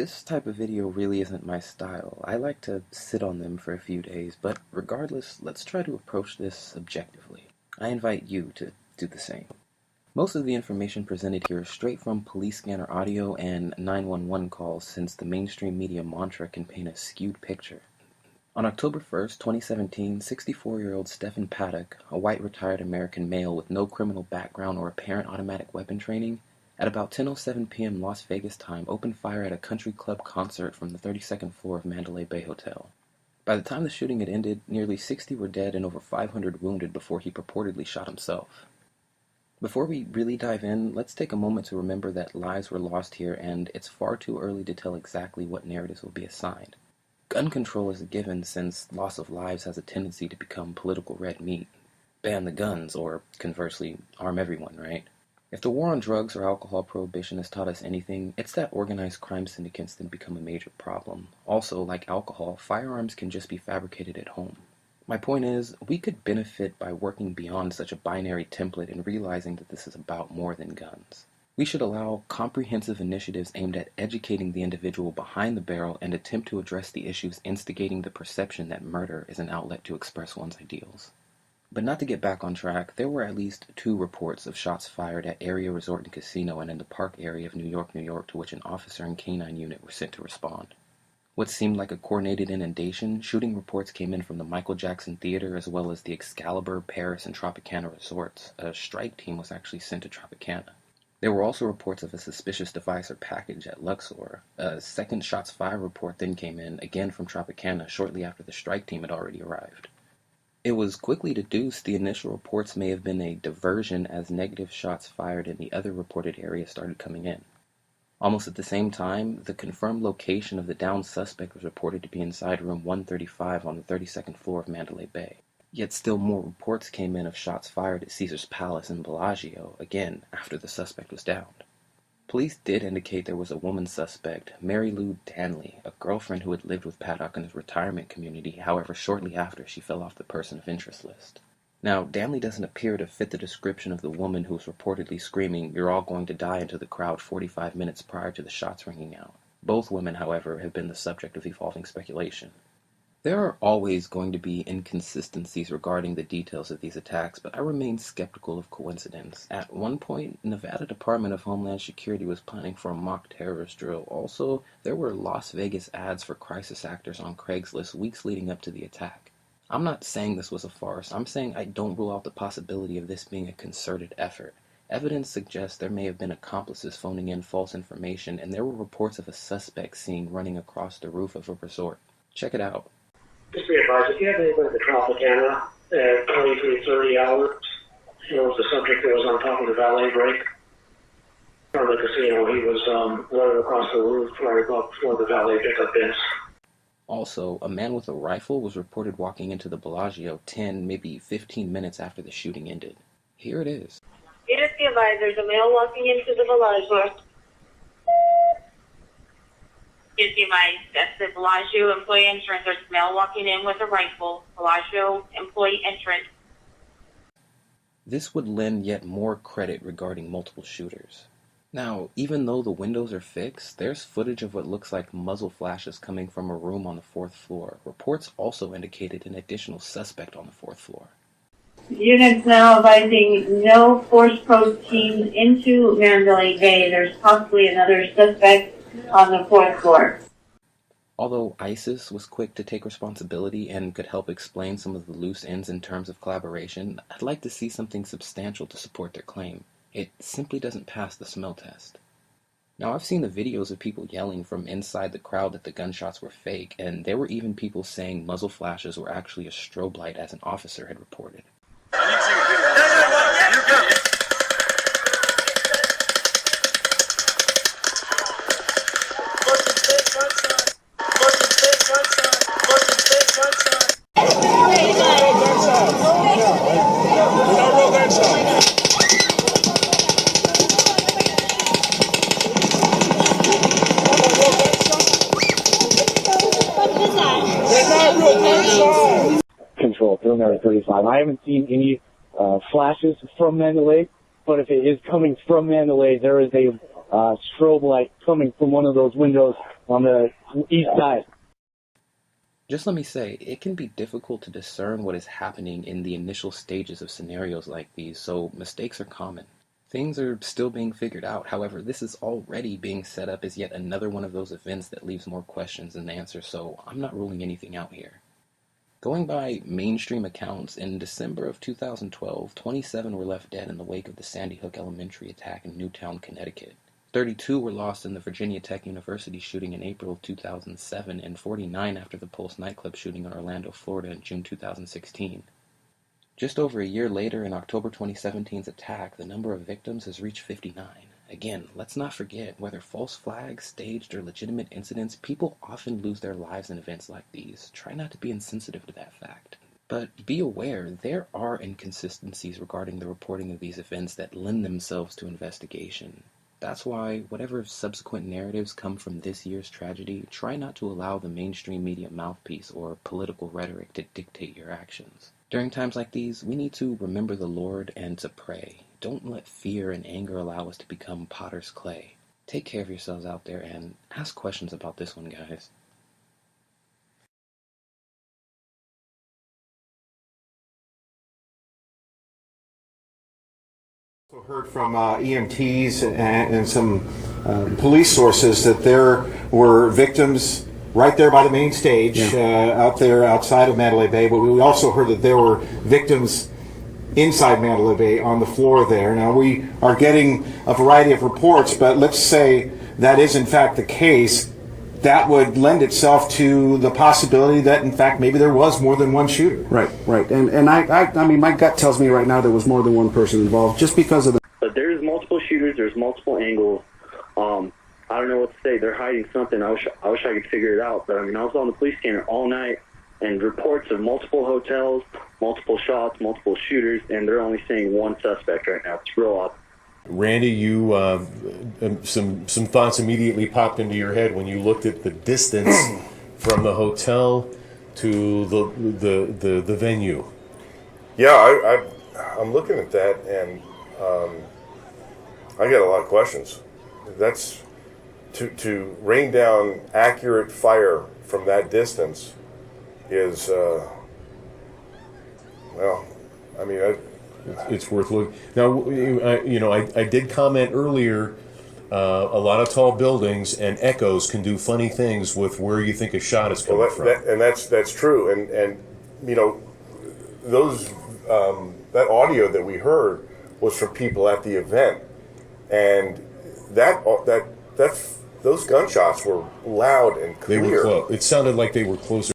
This type of video really isn't my style. I like to sit on them for a few days, but regardless, let's try to approach this objectively. I invite you to do the same. Most of the information presented here is straight from police scanner audio and 911 calls, since the mainstream media mantra can paint a skewed picture. On October 1st, 2017, 64-year-old Stephen Paddock, a white retired American male with no criminal background or apparent automatic weapon training, at about 10:07 p.m. Las Vegas time, opened fire at a country club concert from the 32nd floor of Mandalay Bay Hotel. By the time the shooting had ended, nearly 60 were dead and over 500 wounded before he purportedly shot himself. Before we really dive in, let's take a moment to remember that lives were lost here, and it's far too early to tell exactly what narratives will be assigned. Gun control is a given, since loss of lives has a tendency to become political red meat. Ban the guns, or conversely, arm everyone, right? If the war on drugs or alcohol prohibition has taught us anything, it's that organized crime syndicates then become a major problem. Also, like alcohol, firearms can just be fabricated at home. My point is, we could benefit by working beyond such a binary template and realizing that this is about more than guns. We should allow comprehensive initiatives aimed at educating the individual behind the barrel and attempt to address the issues instigating the perception that murder is an outlet to express one's ideals. But not to get back on track, there were at least 2 reports of shots fired at Area Resort and Casino and in the Park area of New York, to which an officer and canine unit were sent to respond. What seemed like a coordinated inundation, shooting reports came in from the Michael Jackson Theater as well as the Excalibur, Paris, and Tropicana resorts. A strike team was actually sent to Tropicana. There were also reports of a suspicious device or package at Luxor. A second shots fired report then came in, again from Tropicana, shortly after the strike team had already arrived. It was quickly deduced the initial reports may have been a diversion, as negative shots fired in the other reported areas started coming in. Almost at the same time, the confirmed location of the downed suspect was reported to be inside room 135 on the 32nd floor of Mandalay Bay. Yet still more reports came in of shots fired at Caesar's Palace in Bellagio, again after the suspect was downed. Police did indicate there was a woman suspect, Mary Lou Danley, a girlfriend who had lived with Paddock in his retirement community. However, shortly after, she fell off the person of interest list. Now, Danley doesn't appear to fit the description of the woman who was reportedly screaming, "You're all going to die," into the crowd 45 minutes prior to the shots ringing out. Both women, however, have been the subject of evolving speculation. There are always going to be inconsistencies regarding the details of these attacks, but I remain skeptical of coincidence. At one point, Nevada Department of Homeland Security was planning for a mock terrorist drill. Also, there were Las Vegas ads for crisis actors on Craigslist weeks leading up to the attack. I'm not saying this was a farce. I'm saying I don't rule out the possibility of this being a concerted effort. Evidence suggests there may have been accomplices phoning in false information, and there were reports of a suspect seen running across the roof of a resort. Check it out. Just be advised, if you have anyone at the Tropicana at 23:30 hours, the subject that was on top of the valet brake from the casino, he was running across the roof right about before the valet pickup bins. Also, a man with a rifle was reported walking into the Bellagio 10, maybe 15 minutes after the shooting ended. Here it is. Just be advised, there's a male walking into the Bellagio. Just be advised, that's the Bellagio employee entrance. There's a male walking in with a rifle. Bellagio employee entrance. This would lend yet more credit regarding multiple shooters. Now, even though the windows are fixed, there's footage of what looks like muzzle flashes coming from a room on the 4th floor. Reports also indicated an additional suspect on the 4th floor. Units now advising no force proceeds into Mandalay Bay. There's possibly another suspect on the 4th floor. Although ISIS was quick to take responsibility and could help explain some of the loose ends in terms of collaboration, I'd like to see something substantial to support their claim. It simply doesn't pass the smell test. Now, I've seen the videos of people yelling from inside the crowd that the gunshots were fake, and there were even people saying muzzle flashes were actually a strobe light, as an officer had reported. Control, preliminary 35. I haven't seen any flashes from Mandalay, but if it is coming from Mandalay, there is a strobe light coming from one of those windows on the east side. Just let me say, it can be difficult to discern what is happening in the initial stages of scenarios like these, so mistakes are common. Things are still being figured out. However, this is already being set up as yet another one of those events that leaves more questions than answers, so I'm not ruling anything out here. Going by mainstream accounts, in December of 2012, 27 were left dead in the wake of the Sandy Hook Elementary attack in Newtown, Connecticut. 32 were lost in the Virginia Tech University shooting in April of 2007, and 49 after the Pulse nightclub shooting in Orlando, Florida in June 2016. Just over a year later, in October 2017's attack, the number of victims has reached 59. Again, let's not forget, whether false flags, staged, or legitimate incidents, people often lose their lives in events like these. Try not to be insensitive to that fact. But be aware, there are inconsistencies regarding the reporting of these events that lend themselves to investigation. That's why, whatever subsequent narratives come from this year's tragedy, try not to allow the mainstream media mouthpiece or political rhetoric to dictate your actions. During times like these, we need to remember the Lord and to pray. Don't let fear and anger allow us to become potter's clay. Take care of yourselves out there and ask questions about this one, guys. Also heard from EMTs and some police sources that there were victims right there by the main stage, out there outside of Mandalay Bay, but we also heard that there were victims inside Mandalay Bay on the floor there. Now, we are getting a variety of reports, but let's say that is in fact the case. That would lend itself to the possibility that, in fact, maybe there was more than one shooter. Right. And I mean, my gut tells me right now there was more than one person involved, just because of the... But there's multiple shooters, there's multiple angles. I don't know what to say. They're hiding something. I wish I could figure it out. But, I mean, I was on the police scanner all night, and reports of multiple hotels, multiple shots, multiple shooters, and they're only seeing one suspect right now. It's real odd. Randy, you some thoughts immediately popped into your head when you looked at the distance from the hotel to the venue. Yeah, I'm looking at that, and I got a lot of questions. That's to rain down accurate fire from that distance is well, I mean. It's worth looking. Now, I did comment earlier, a lot of tall buildings and echoes can do funny things with where you think a shot is coming from. And that's true. And those that audio that we heard was from people at the event, and those gunshots were loud and clear. They were close. It sounded like they were closer.